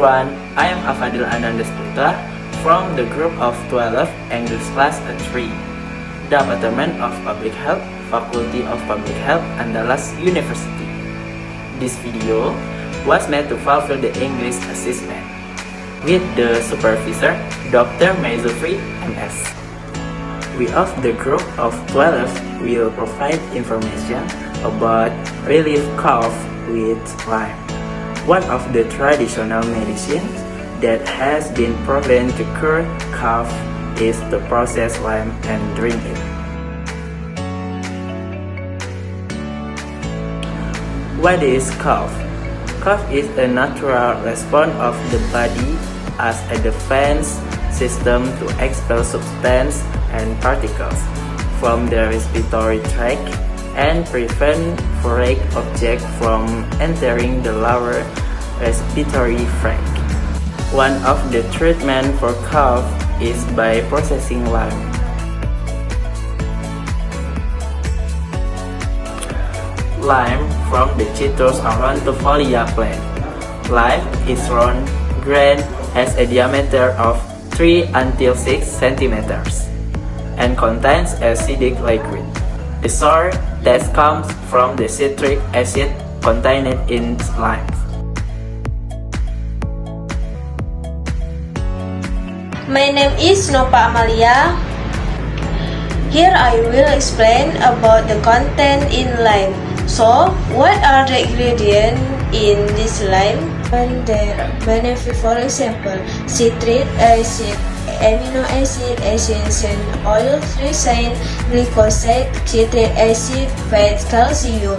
everyone, I am Afadhil Anandes Putra from the group of 12 English class 3, Department of Public Health, Faculty of Public Health, Andalas University. This video was made to fulfill the English assessment with the supervisor, Dr. Maizufri, MS. We of the group of 12 will provide information about relief cough with lime, one of the traditional medicines that has been proven to cure cough is to process lime and drink it. What is cough? Cough is a natural response of the body as a defense system to expel substance and particles from the respiratory tract and prevent foreign objects from entering the lower respiratory tract. One of the treatments for cough is by processing lime. Lime from the citrus aurantifolia plant. Lime is round, green, has a diameter of 3 until 6 centimeters, and contains acidic liquid. The sour taste comes from the citric acid contained in lime. My name is Amalia. Here I will explain about the content in lime. So, what are the ingredients in this lime? And their benefit, for example, citric acid, amino acid, essential oil, resin, glyphosate, citric acid, fat, calcium,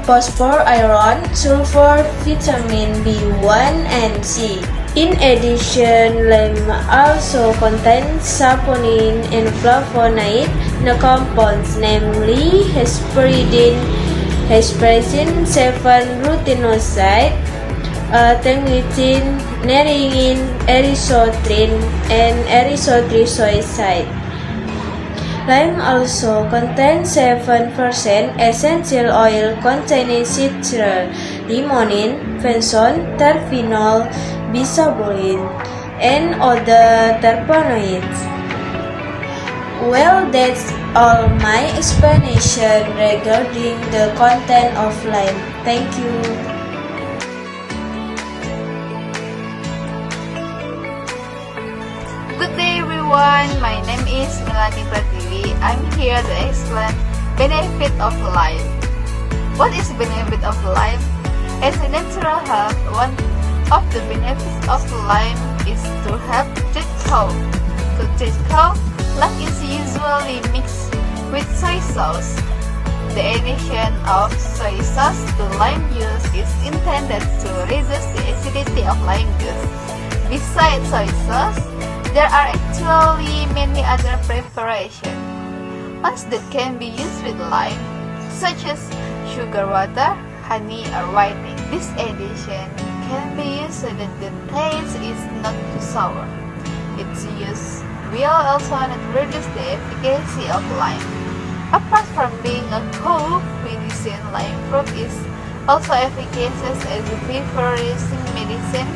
phosphor, iron, sulfur, vitamin B1 and C. In addition, lime also contains saponin and flavonoid, the compounds namely hesperidin, hesperidin 7-rutinoside, tengmitin, neringin, erythritrin, and erythritol. Lime also contains 7% essential oil containing citral, limonin, benzoin, terphenol, bisabolin, and other terpenoids. Well, that's all my explanation regarding the content of lime. Thank you. Good day everyone, my name is Melanie Pratiwi. I'm here to explain benefit of lime. What is benefit of lime? As a natural herb, one of the benefits of lime is to help treat cough. To treat cough, lime is usually mixed with soy sauce. The addition of soy sauce to lime juice is intended to reduce the acidity of lime juice. Besides soy sauce, there are actually many other preparations that can be used with lime, such as sugar water, honey, or whitening. This addition can be used so that the taste is not too sour. Its use will also not reduce the efficacy of lime. Apart from being a cough medicine, lime fruit is also efficacious as a feverish medicine,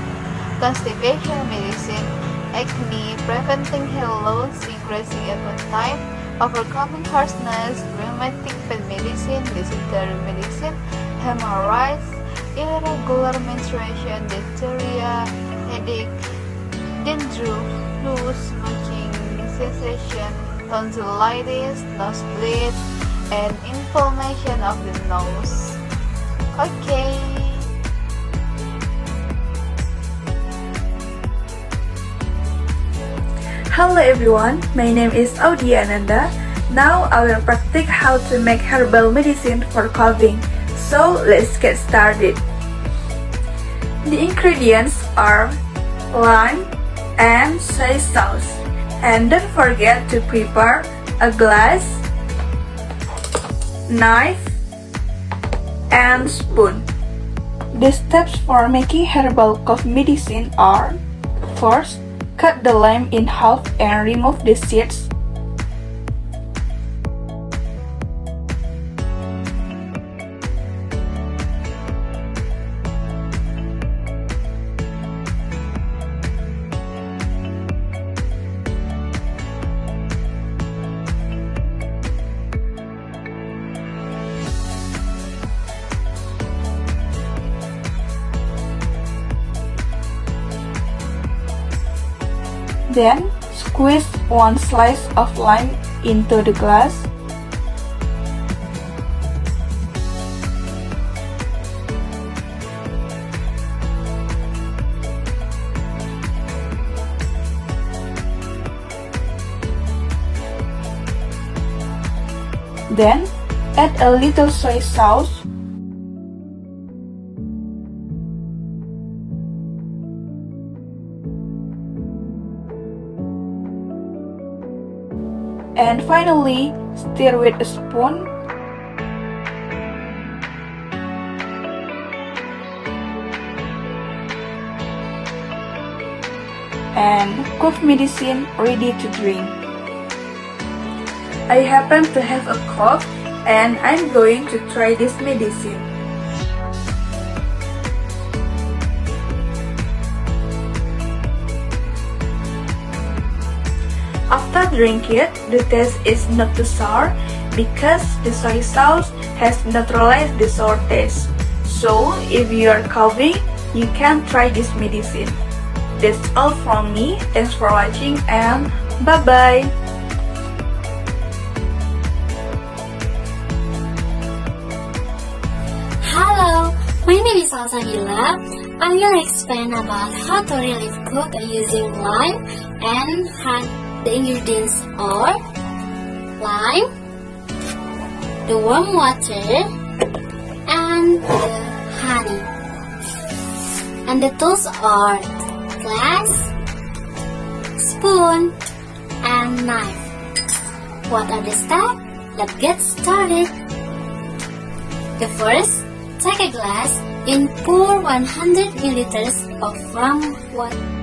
constipation medicine, acne, preventing hair loss, increasing appetite, overcoming harshness, rheumatic pain medicine, dysentery medicine, hemorrhoids, irregular menstruation, diarrhea, headache, dandruff, flu, smoking cessation, tonsillitis, nosebleed, and inflammation of the nose. Okay. Hello everyone, my name is Audia Ananda. Now I will practice how to make herbal medicine for coughing. So let's get started. The ingredients are lime and soy sauce. And don't forget to prepare a glass, knife, and spoon. The steps for making herbal cough medicine are: first, cut the lime in half and remove the seeds. Then, squeeze one slice of lime into the glass. Then, add a little soy sauce, and finally, stir with a spoon. And cook medicine ready to drink. I happen to have a cough and I'm going to try this medicine. After drink it, the taste is not too sour because the soy sauce has neutralized the sour taste. So, if you are coughing, you can try this medicine. That's all from me. Thanks for watching and bye-bye. Hello, my name is Salsabila. I will explain about how to relieve cook using lime and honey. The ingredients are lime, the warm water, and the honey. And the tools are glass, spoon, and knife. What are the steps? Let's get started. The first, take a glass and pour 100 milliliters of warm water.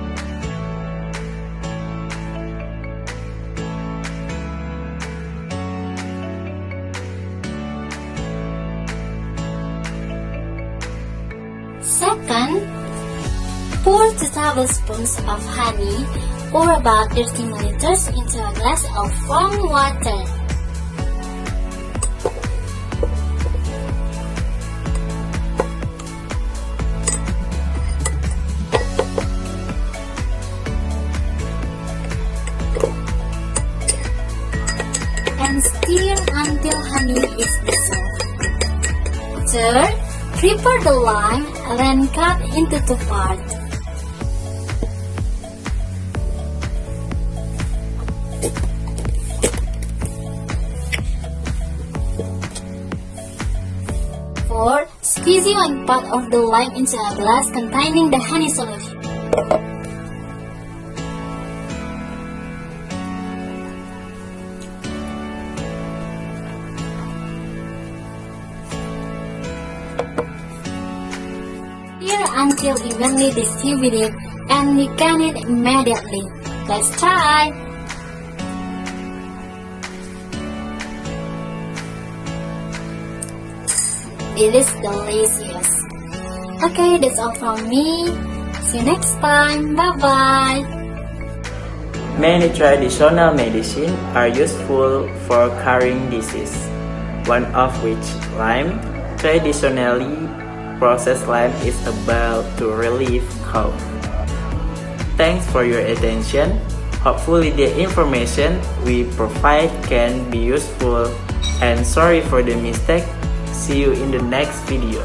Second, pour 2 tablespoons of honey or about 30 milliliters into a glass of warm water. And stir until honey is dissolved. Third, prepare the lime and then cut into 2 parts. Fourth, squeeze 1 part of the lime into a glass containing the honey solution. Stir until evenly distributed and weaken it immediately. Let's try! It is delicious. Okay, that's all from me. See you next time. Bye-bye. Many traditional medicine are useful for curing disease, one of which lime. Traditionally, processed lime is about to relieve cough. Thanks for your attention. Hopefully the information we provide can be useful, and sorry for the mistake. See you in the next video.